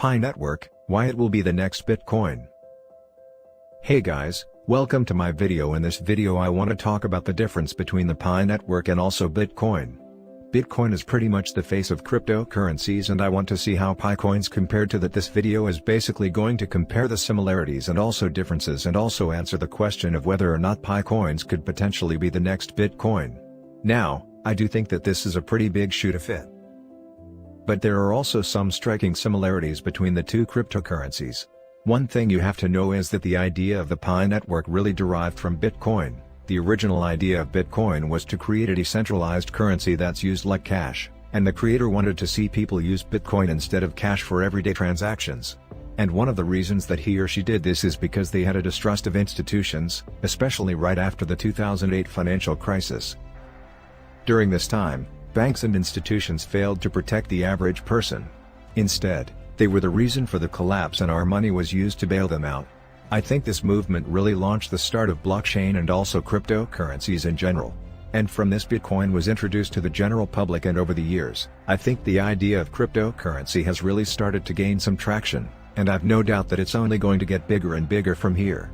Pi network, why it will be the next Bitcoin. Hey guys, welcome to my video. In this video I want to talk about the difference between the Pi network and also Bitcoin. Bitcoin is pretty much the face of cryptocurrencies, and I want to see how Pi coins compared to that. This video is basically going to compare the similarities and also differences, and also answer the question of whether or not Pi coins could potentially be the next Bitcoin. Now, I do think that this is a pretty big shoe to fit. But there are also some striking similarities between the two cryptocurrencies. One thing you have to know is that the idea of the Pi network really derived from Bitcoin. The original idea of Bitcoin was to create a decentralized currency that's used like cash, and the creator wanted to see people use Bitcoin instead of cash for everyday transactions. And one of the reasons that he or she did this is because they had a distrust of institutions, especially right after the 2008 financial crisis. During this time, banks and institutions failed to protect the average person. Instead, they were the reason for the collapse, and our money was used to bail them out. I think this movement really launched the start of blockchain and also cryptocurrencies in general. And from this, Bitcoin was introduced to the general public, and over the years, I think the idea of cryptocurrency has really started to gain some traction, and I've no doubt that it's only going to get bigger and bigger from here.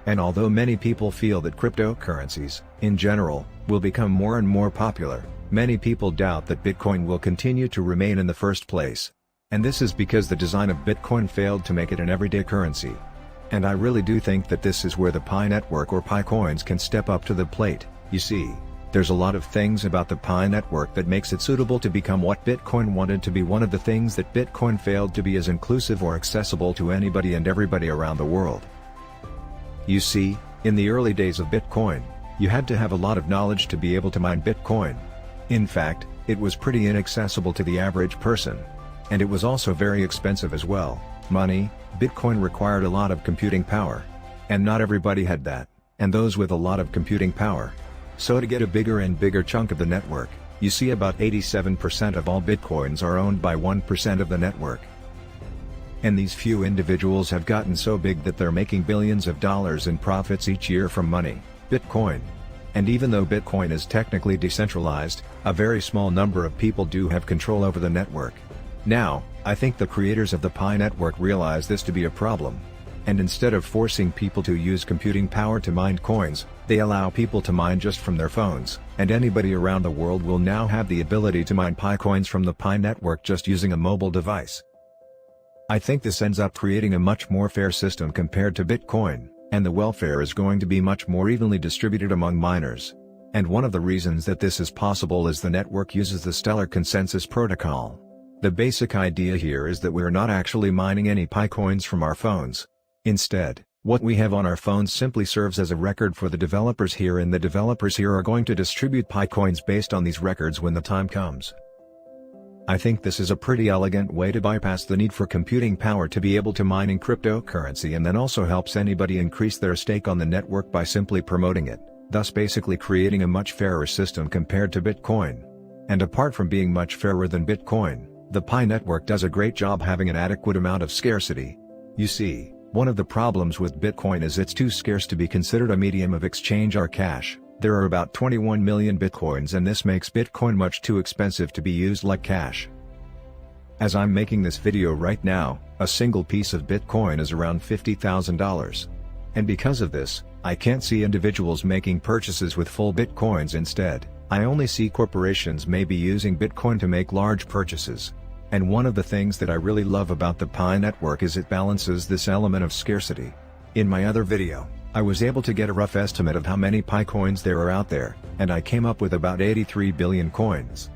And although many people feel that cryptocurrencies, in general, will become more and more popular, many people doubt that Bitcoin will continue to remain in the first place. And this is because the design of Bitcoin failed to make it an everyday currency. And I really do think that this is where the Pi network or Pi coins can step up to the plate. You see, there's a lot of things about the Pi network that makes it suitable to become what Bitcoin wanted to be. One of the things that Bitcoin failed to be is inclusive or accessible to anybody and everybody around the world. You see, in the early days of Bitcoin, you had to have a lot of knowledge to be able to mine Bitcoin. In fact, it was pretty inaccessible to the average person. And it was also very expensive as well. Bitcoin required a lot of computing power. And not everybody had that, and those with a lot of computing power. So to get a bigger and bigger chunk of the network, you see about 87% of all Bitcoins are owned by 1% of the network. And these few individuals have gotten so big that they're making billions of dollars in profits each year from Bitcoin. And even though Bitcoin is technically decentralized, a very small number of people do have control over the network. Now, I think the creators of the Pi network realize this to be a problem. And instead of forcing people to use computing power to mine coins, they allow people to mine just from their phones, and anybody around the world will now have the ability to mine Pi coins from the Pi network just using a mobile device. I think this ends up creating a much more fair system compared to Bitcoin, and the welfare is going to be much more evenly distributed among miners. And one of the reasons that this is possible is the network uses the Stellar Consensus Protocol. The basic idea here is that we're not actually mining any Pi coins from our phones. Instead, what we have on our phones simply serves as a record for the developers here, and the developers here are going to distribute Pi coins based on these records when the time comes. I think this is a pretty elegant way to bypass the need for computing power to be able to mine in cryptocurrency, and then also helps anybody increase their stake on the network by simply promoting it, thus basically creating a much fairer system compared to Bitcoin. And apart from being much fairer than Bitcoin, the Pi network does a great job having an adequate amount of scarcity. You see, one of the problems with Bitcoin is it's too scarce to be considered a medium of exchange or cash. There are about 21 million Bitcoins, and this makes Bitcoin much too expensive to be used like cash. As I'm making this video right now, a single piece of Bitcoin is around $50,000. And because of this, I can't see individuals making purchases with full Bitcoins. Instead, I only see corporations maybe using Bitcoin to make large purchases. And one of the things that I really love about the Pi network is it balances this element of scarcity. In my other video, I was able to get a rough estimate of how many Pi coins there are out there, and I came up with about 83 billion coins.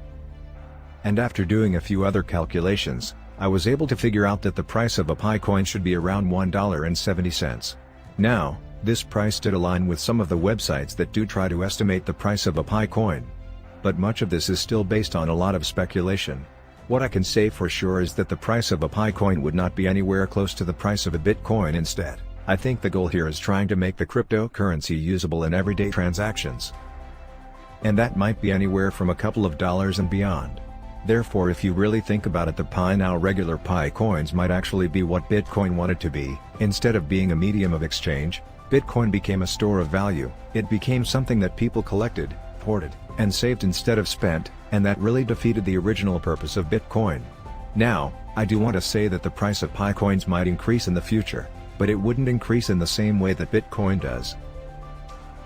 And after doing a few other calculations, I was able to figure out that the price of a Pi coin should be around $1.70. Now, this price did align with some of the websites that do try to estimate the price of a Pi coin. But much of this is still based on a lot of speculation. What I can say for sure is that the price of a Pi coin would not be anywhere close to the price of a Bitcoin. Instead, I think the goal here is trying to make the cryptocurrency usable in everyday transactions. And that might be anywhere from a couple of dollars and beyond. Therefore, if you really think about it, the Pi now regular Pi coins might actually be what Bitcoin wanted to be. Instead of being a medium of exchange, Bitcoin became a store of value. It became something that people collected, hoarded, and saved instead of spent, and that really defeated the original purpose of Bitcoin. Now, I do want to say that the price of Pi coins might increase in the future, but it wouldn't increase in the same way that Bitcoin does.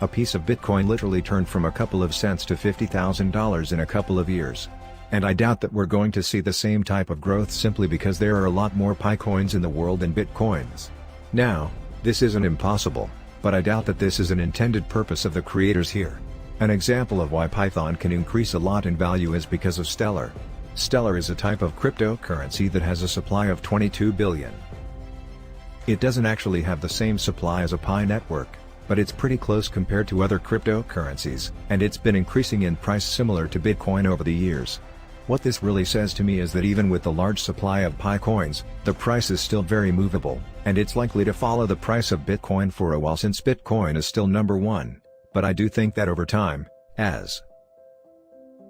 A piece of Bitcoin literally turned from a couple of cents to $50,000 in a couple of years. And I doubt that we're going to see the same type of growth simply because there are a lot more Pi coins in the world than Bitcoins. Now, this isn't impossible, but I doubt that this is an intended purpose of the creators here. An example of why Python can increase a lot in value is because of Stellar. Stellar is a type of cryptocurrency that has a supply of 22 billion. It doesn't actually have the same supply as a Pi network, but it's pretty close compared to other cryptocurrencies, and it's been increasing in price similar to Bitcoin over the years. What this really says to me is that even with the large supply of Pi coins, the price is still very movable, and it's likely to follow the price of Bitcoin for a while since Bitcoin is still number one. But I do think that over time, as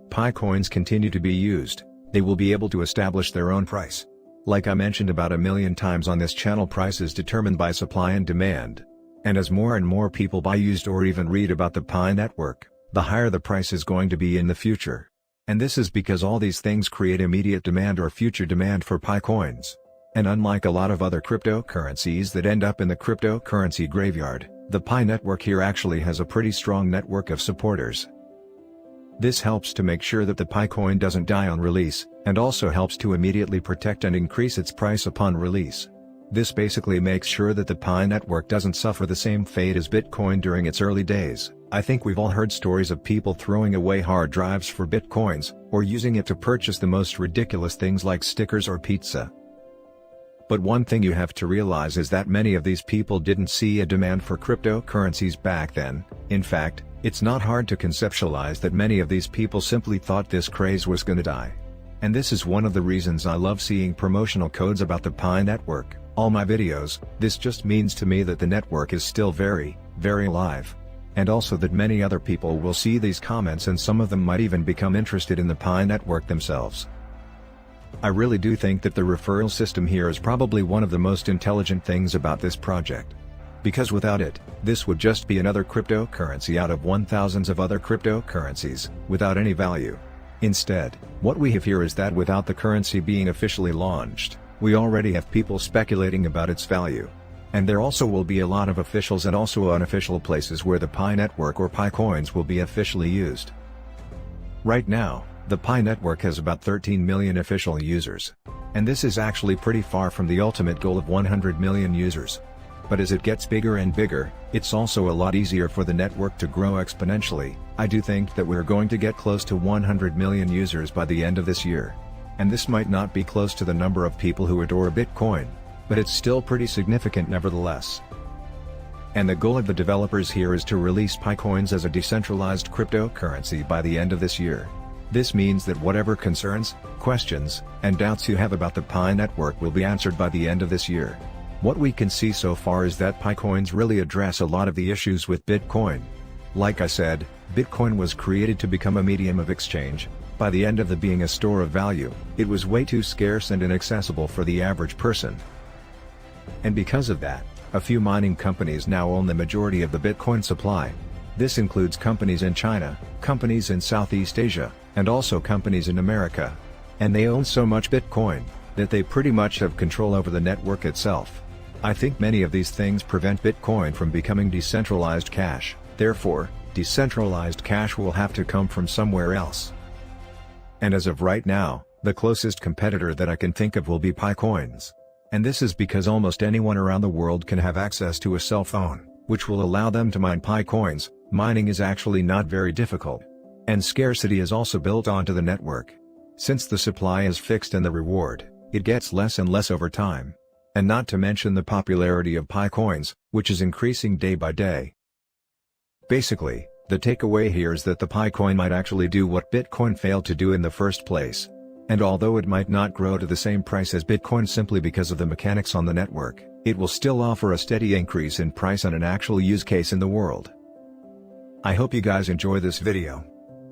Pi coins continue to be used, they will be able to establish their own price. Like I mentioned about a million times on this channel, price is determined by supply and demand. And as more and more people buy used or even read about the Pi network, the higher the price is going to be in the future. And this is because all these things create immediate demand or future demand for Pi coins. And unlike a lot of other cryptocurrencies that end up in the cryptocurrency graveyard, the Pi network here actually has a pretty strong network of supporters. This helps to make sure that the Pi coin doesn't die on release, and also helps to immediately protect and increase its price upon release. This basically makes sure that the Pi network doesn't suffer the same fate as Bitcoin during its early days. I think we've all heard stories of people throwing away hard drives for Bitcoins, or using it to purchase the most ridiculous things like stickers or pizza. But one thing you have to realize is that many of these people didn't see a demand for cryptocurrencies back then. In fact, it's not hard to conceptualize that many of these people simply thought this craze was gonna die. And this is one of the reasons I love seeing promotional codes about the Pi network. All my videos, this just means to me that the network is still very, very alive. And also that many other people will see these comments and some of them might even become interested in the Pi network themselves. I really do think that the referral system here is probably one of the most intelligent things about this project. Because without it, this would just be another cryptocurrency out of thousands of other cryptocurrencies, without any value. Instead, what we have here is that without the currency being officially launched, we already have people speculating about its value. And there also will be a lot of officials and also unofficial places where the Pi network or Pi coins will be officially used. Right now, the Pi network has about 13 million official users. And this is actually pretty far from the ultimate goal of 100 million users. But as it gets bigger and bigger, it's also a lot easier for the network to grow exponentially. I do think that we're going to get close to 100 million users by the end of this year. And this might not be close to the number of people who adore Bitcoin, but it's still pretty significant nevertheless. And the goal of the developers here is to release Pi coins as a decentralized cryptocurrency by the end of this year. This means that whatever concerns, questions, and doubts you have about the Pi network will be answered by the end of this year. What we can see so far is that Pi coins really address a lot of the issues with Bitcoin. Like I said, Bitcoin was created to become a medium of exchange. By the end of the being a store of value, it was way too scarce and inaccessible for the average person. And because of that, a few mining companies now own the majority of the Bitcoin supply. This includes companies in China, companies in Southeast Asia, and also companies in America. And they own so much Bitcoin, that they pretty much have control over the network itself. I think many of these things prevent Bitcoin from becoming decentralized cash, therefore, decentralized cash will have to come from somewhere else. And as of right now, the closest competitor that I can think of will be Pi coins. And this is because almost anyone around the world can have access to a cell phone, which will allow them to mine Pi coins. Mining is actually not very difficult. And scarcity is also built onto the network. Since the supply is fixed and the reward, it gets less and less over time. And not to mention the popularity of Pi coins, which is increasing day by day. Basically, the takeaway here is that the Pi coin might actually do what Bitcoin failed to do in the first place. And although it might not grow to the same price as Bitcoin simply because of the mechanics on the network, it will still offer a steady increase in price and an actual use case in the world. I hope you guys enjoy this video.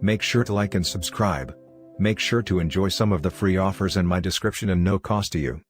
Make sure to like and subscribe. Make sure to enjoy some of the free offers in my description and no cost to you.